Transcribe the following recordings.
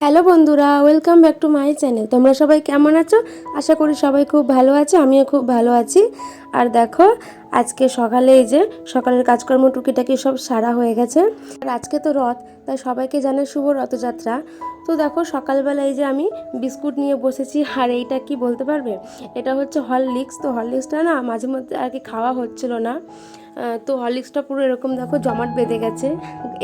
Hello বন্ধুরা, welcome back to my channel. তোমরা সবাই কেমন আছো? আশা করি সবাই খুব ভালো আছো, আমিও খুব ভালো আছি। আর দেখো, আজকে সকালে এই যে সকালের কাজকর্ম টুকিটাকি সব সারা হয়ে গেছে। আর আজকে তো রথ, তাই সবাইকে জানাই শুভ রথযাত্রা। তো দেখো, সকালবেলা এই যে আমি বিস্কুট নিয়ে বসেছি। আর এইটা কি বলতে পারবে? এটা হচ্ছে হরলিক্স। তো হরলিক্সটা না মাঝে মধ্যে আর কি খাওয়া হচ্ছিল না। তো হরলিক্সটা পুরো এরকম দেখো জমাট বেঁধে গেছে,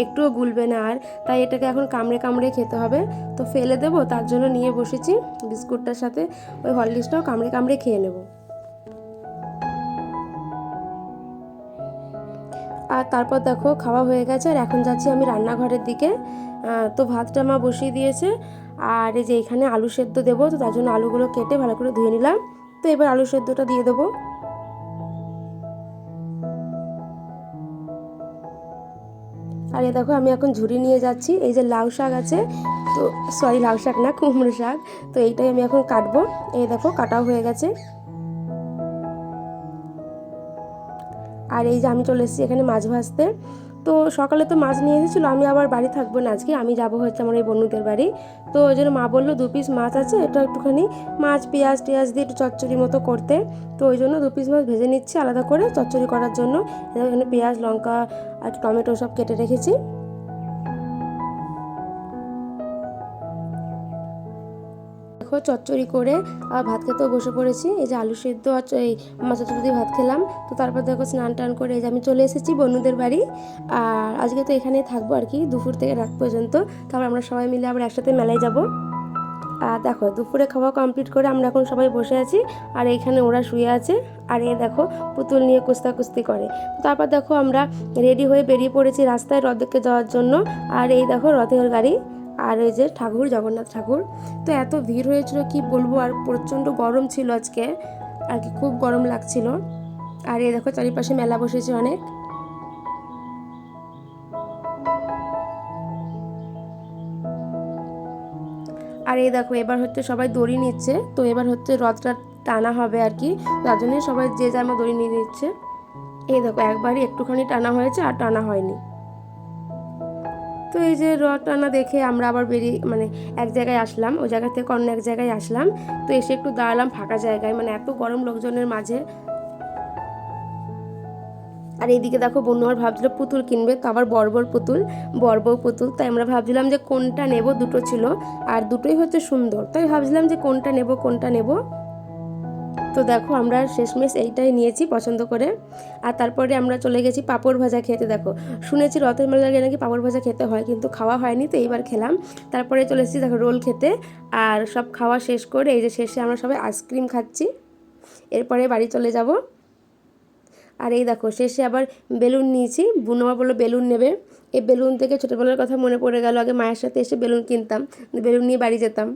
একটুও গুলবে না আর। তাই এটাকে এখন কামড়ে কামড়ে খেতে হবে। তো ফেলে দেবো, তার জন্য নিয়ে বসেছি বিস্কুটটার সাথে ওই হরলিক্সটাও কামড়ে কামড়ে খেয়ে নেব। আর তারপর দেখো খাওয়া হয়ে গেছে, আর এখন যাচ্ছি আমি রান্নাঘরের দিকে। তো ভাতটা মা বসিয়ে দিয়েছে। আর এই যে এখানে আলু সেদ্ধ দেবো, তো তার জন্য আলুগুলো কেটে ভালো করে ধুয়ে নিলাম। তো এবার আলু সেদ্ধটা দিয়ে দেবো। আর এ দেখো, আমি এখন ঝুড়ি নিয়ে যাচ্ছি। এই যে লাউ শাক আছে, তো সরি, লাউ শাক না, কুমড়ো শাক। তো এইটাই আমি এখন কাটবো। এই দেখো কাটাও হয়ে গেছে। আর এই যে আমি চলে এসেছি এখানে মাছ ভাজতে। তো সকালে তো মাছ নিয়ে এসেছিলো, আমি আবার বাড়ি থাকবো না আজকে, আমি যাবো হচ্ছে আমার এই বন্ধুদের বাড়ি। তো ওই জন্য মা বললো 2 পিস মাছ আছে, এটা একটুখানি মাছ পেঁয়াজ টেয়াজ দিয়ে একটু চচ্চড়ি মতো করতে। তো ওই জন্য 2 পিস মাছ ভেজে নিচ্ছি আলাদা করে চচ্চড়ি করার জন্য। এখানে পেঁয়াজ লঙ্কা আর টমেটো সব কেটে রেখেছি। দেখো চচ্চড়ি করে আর ভাত খেতেও বসে পড়েছি। এই যে আলু সেদ্ধ আর এই মাছ চচ্চড়ি দিয়ে ভাত খেলাম। তো তারপর দেখো স্নান টান করে এই যে আমি চলে এসেছি বন্ধুদের বাড়ি। আর আজকে তো এখানেই থাকবো আর কি, দুপুর থেকে রাত পর্যন্ত। তারপর আমরা সবাই মিলে আবার একসাথে মেলায় যাব। আর দেখো দুপুরে খাওয়া কমপ্লিট করে আমরা এখন সবাই বসে আছি। আর এইখানে ওরা শুয়ে আছে। আর এই দেখো পুতুল নিয়ে কুস্তাকুস্তি করে। তারপর দেখো আমরা রেডি হয়ে বেরিয়ে পড়েছি রাস্তায় রথ দেখতে যাওয়ার জন্য। আর এই দেখো রথের গাড়ি, আর এই যে ঠাকুর, জগন্নাথ ঠাকুর। তো এত ভিড় হয়েছিল কি বলবো, আর প্রচণ্ড গরম ছিল আজকে আর কি, খুব গরম লাগছিল। আর এই দেখো চারিপাশে মেলা বসেছে অনেক। আর এই দেখো এবার হচ্ছে সবাই দড়ি নিচ্ছে। তো এবার হচ্ছে রথটা টানা হবে আর কি, তার জন্য সবাই যে যার মতো দড়ি নিয়ে নিচ্ছে। এই দেখো একবারই একটুখানি টানা হয়েছে, আর টানা হয়নি। তো এই যে রথ টানা দেখে আমরা আবার বেরিয়ে মানে এক জায়গায় আসলাম, ওই জায়গা থেকে অন্য এক জায়গায় আসলাম। তো এসে একটু দাঁড়ালাম ফাঁকা জায়গায়, মানে এত গরম লোকজনের মাঝে। আর এইদিকে দেখো বন্ধু আমার ভাবছিল পুতুল কিনবে, তো আবার বড় পুতুল, বড় পুতুল। তাই আমরা ভাবছিলাম যে কোনটা নেব, দুটো ছিল আর দুটোই হচ্ছে সুন্দর, তাই ভাবছিলাম যে কোনটা নেব কোনটা নেব। তো দেখো আমরা শেষমেশ এইটাই নিয়েছি পছন্দ করে। আর তারপরে আমরা চলে গেছি পাঁপড় ভাজা খেতে। দেখো শুনেছি রথের মেলায় গিয়ে নাকি পাঁপড় ভাজা খেতে হয়, কিন্তু খাওয়া হয়নি, তো এইবার খেলাম। তারপরে চলে এসেছি দেখো রোল খেতে। আর সব খাওয়া শেষ করে এই যে শেষে আমরা সবাই আইসক্রিম খাচ্ছি। এরপরে বাড়ি চলে যাব। আর এই দেখো শেষে আবার বেলুন নিয়েছি, বুনো মা বললো বেলুন নেবে। এই বেলুন থেকে ছোটোবেলার কথা মনে পড়ে গেল, আগে মায়ের সাথে এসে বেলুন কিনতাম, বেলুন নিয়ে বাড়ি যেতাম।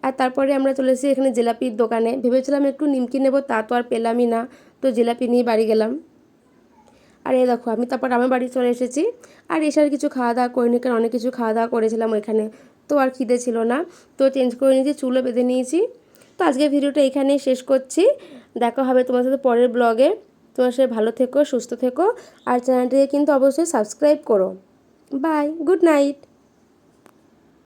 আর তারপরে আমরা চলে এসেছি এখানে জিলাপির দোকানে, ভেবেছিলাম একটু নিমকি নেবো, তা তো আর পেলামই না। তো জিলাপি নিয়ে বাড়ি গেলাম। আর এই দেখো আমি তারপর আমার বাড়ি চলে এসেছি। আর এসে আর কিছু খাওয়া দাওয়া করিনি, কারণ অনেক কিছু খাওয়া দাওয়া করেছিলাম ওইখানে। তো আর খিদে ছিল না। তো চেঞ্জ করে নিয়েছি, চুলও বেঁধে নিয়েছি। তো আজকের ভিডিওটা এখানেই শেষ করছি। দেখা হবে তোমার সাথে পরের ব্লগে। তোমার সাথে ভালো থেকো, সুস্থ থেকো। আর চ্যানেলটিকে কিন্তু অবশ্যই সাবস্ক্রাইব করো। Bye, good night.